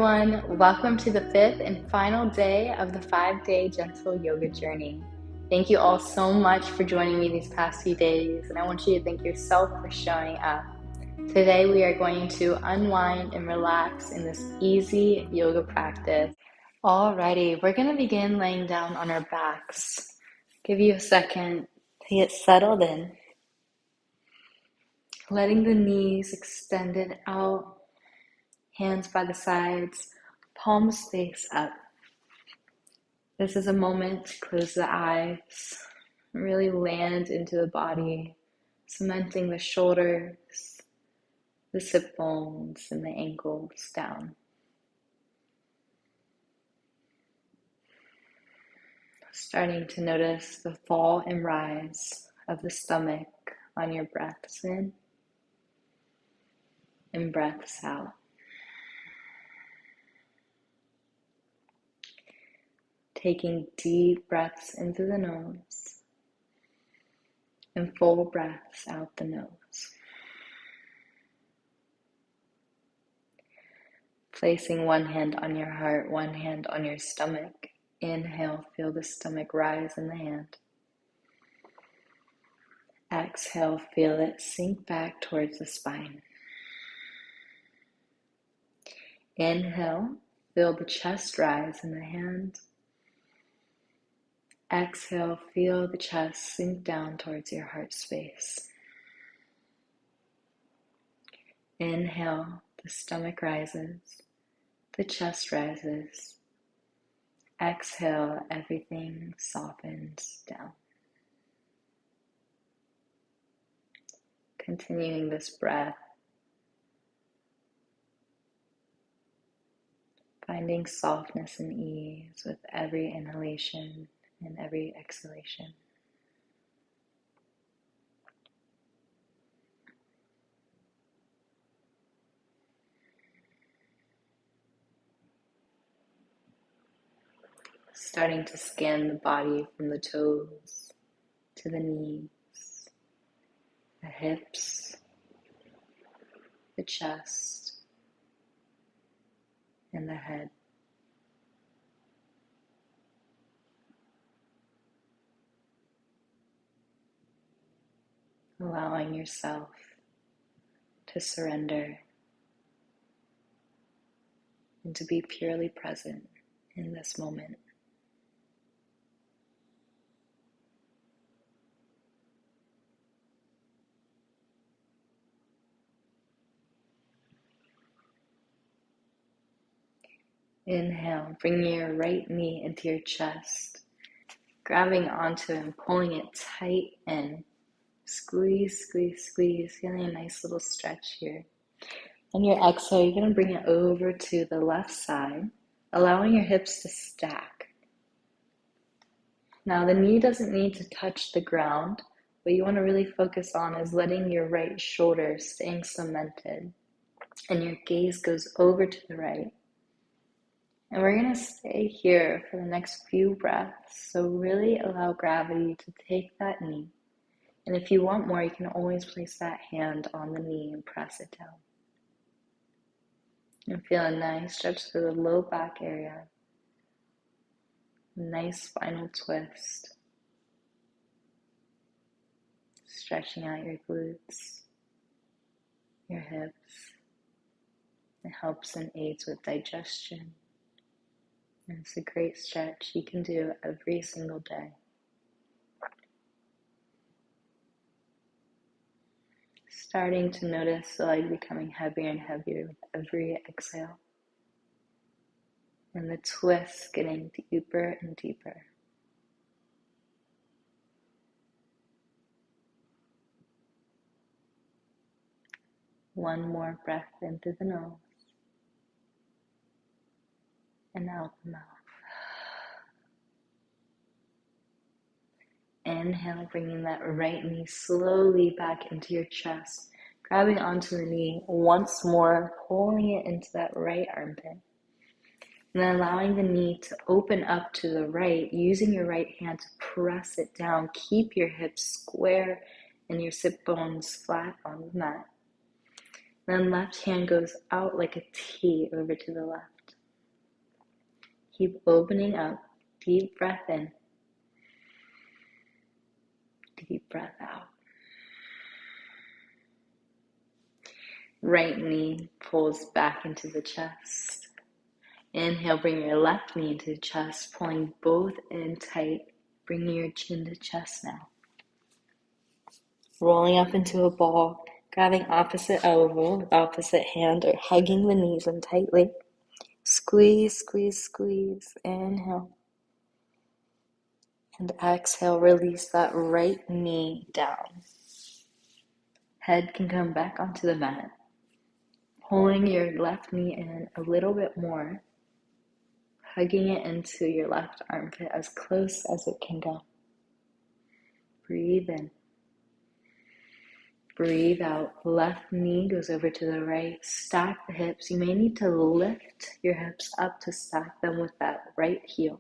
Everyone, welcome to the 5th and final day of the 5-day gentle yoga journey. Thank you all so much for joining me these past few days, and I want you to thank yourself for showing up. Today we are going to unwind and relax in this easy yoga practice. Alrighty, we're going to begin laying down on our backs. Give you a second to get settled in. Letting the knees extended out. Hands by the sides, palms face up. This is a moment to close the eyes, really land into the body, cementing the shoulders, the sit bones, and the ankles down. Starting to notice the fall and rise of the stomach on your breaths in and breaths out. Taking deep breaths into the nose and full breaths out the nose. Placing one hand on your heart, one hand on your stomach. Inhale, feel the stomach rise in the hand. Exhale, feel it sink back towards the spine. Inhale, feel the chest rise in the hand. Exhale, feel the chest sink down towards your heart space. Inhale, the stomach rises, the chest rises. Exhale, everything softens down. Continuing this breath, finding softness and ease with every inhalation and every exhalation. Starting to scan the body from the toes to the knees, the hips, the chest, and the head. Allowing yourself to surrender and to be purely present in this moment. Inhale, bringing your right knee into your chest, grabbing onto it and pulling it tight in. Squeeze, squeeze, squeeze, feeling a nice little stretch here. On your exhale, you're going to bring it over to the left side, allowing your hips to stack. Now, the knee doesn't need to touch the ground. What you want to really focus on is letting your right shoulder staying cemented, and your gaze goes over to the right. And we're going to stay here for the next few breaths, so really allow gravity to take that knee. And if you want more, you can always place that hand on the knee and press it down. And feel a nice stretch through the low back area. Nice spinal twist. Stretching out your glutes, your hips. It helps and aids with digestion. And it's a great stretch you can do every single day. Starting to notice the leg becoming heavier and heavier with every exhale. And the twist getting deeper and deeper. One more breath in through the nose. And out the mouth. Inhale, bringing that right knee slowly back into your chest, grabbing onto the knee once more, pulling it into that right armpit. And then allowing the knee to open up to the right, using your right hand to press it down. Keep your hips square and your sit bones flat on the mat. Then left hand goes out like a T over to the left. Keep opening up. Deep breath in. Deep breath out. Right knee pulls back into the chest. Inhale, bring your left knee into the chest, pulling both in tight. Bringing your chin to chest now. Rolling up into a ball, grabbing opposite elbow with opposite hand or hugging the knees in tightly. Squeeze, squeeze, squeeze. Inhale. And exhale, release that right knee down. Head can come back onto the mat. Pulling your left knee in a little bit more. Hugging it into your left armpit as close as it can go. Breathe in. Breathe out. Left knee goes over to the right. Stack the hips. You may need to lift your hips up to stack them with that right heel.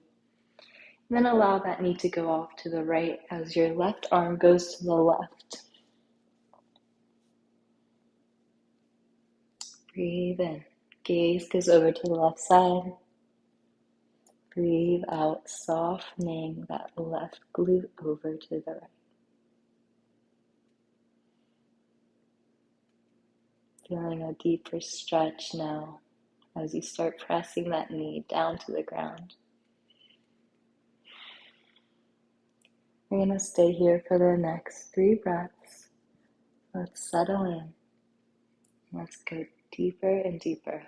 And then allow that knee to go off to the right as your left arm goes to the left. Breathe in. Gaze goes over to the left side. Breathe out, softening that left glute over to the right. Feeling a deeper stretch now as you start pressing that knee down to the ground. We're going to stay here for the next 3 breaths. Let's settle in. Let's go deeper and deeper.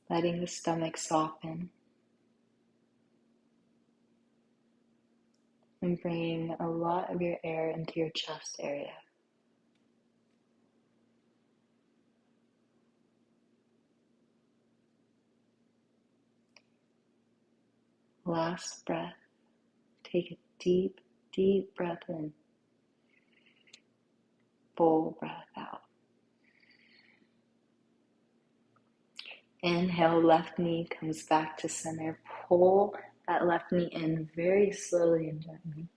Letting the stomach soften. And bringing a lot of your air into your chest area. Last breath. Take a deep, deep breath in. Full breath out. Inhale, left knee comes back to center. Pull that left knee in very slowly and gently.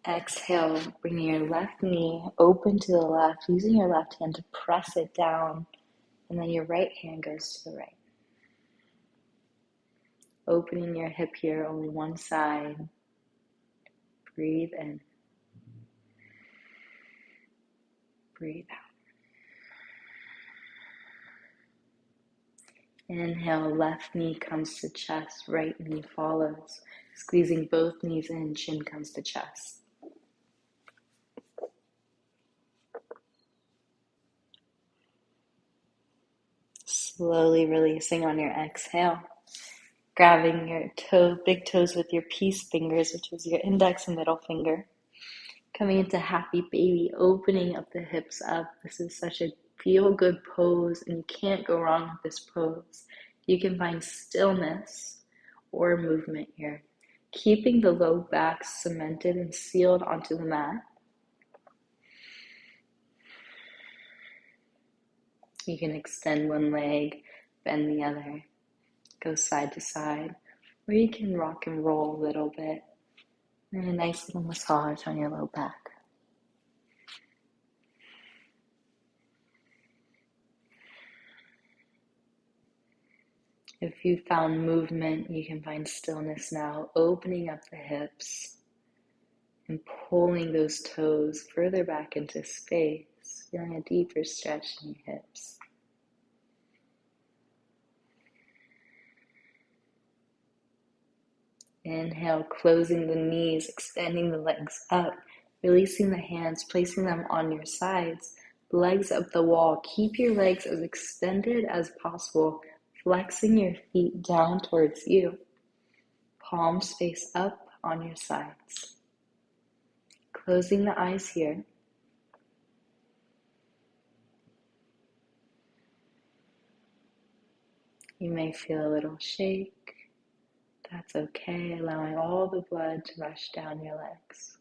Exhale, bringing your left knee open to the left, using your left hand to press it down, and then your right hand goes to the right. Opening your hip here, only one side. Breathe in. Breathe out. Inhale, left knee comes to chest, right knee follows. Squeezing both knees in, chin comes to chest. Slowly releasing on your exhale. Grabbing your big toes with your peace fingers, which is your index and middle finger. Coming into happy baby, opening up the hips up. This is such a feel-good pose, and you can't go wrong with this pose. You can find stillness or movement here. Keeping the low back cemented and sealed onto the mat. You can extend one leg, bend the other, go side to side, or you can rock and roll a little bit. And a nice little massage on your low back. If you found movement, you can find stillness now, opening up the hips and pulling those toes further back into space, feeling a deeper stretch in your hips. Inhale, closing the knees, extending the legs up, releasing the hands, placing them on your sides, legs up the wall. Keep your legs as extended as possible, flexing your feet down towards you. Palms face up on your sides. Closing the eyes here. You may feel a little shake. That's okay, allowing all the blood to rush down your legs.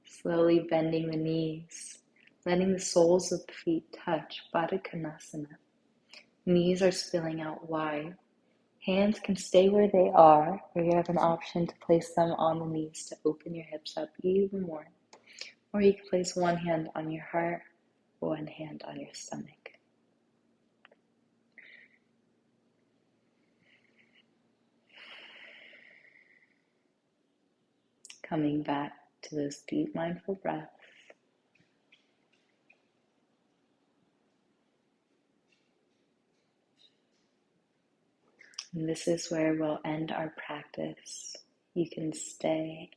Slowly bending the knees, letting the soles of the feet touch, Baddha Konasana. Knees are spilling out wide. Hands can stay where they are, or you have an option to place them on the knees to open your hips up even more. Or you can place one hand on your heart, one hand on your stomach. Coming back to those deep mindful breaths. And this is where we'll end our practice. You can stay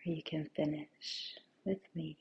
or you can finish with me.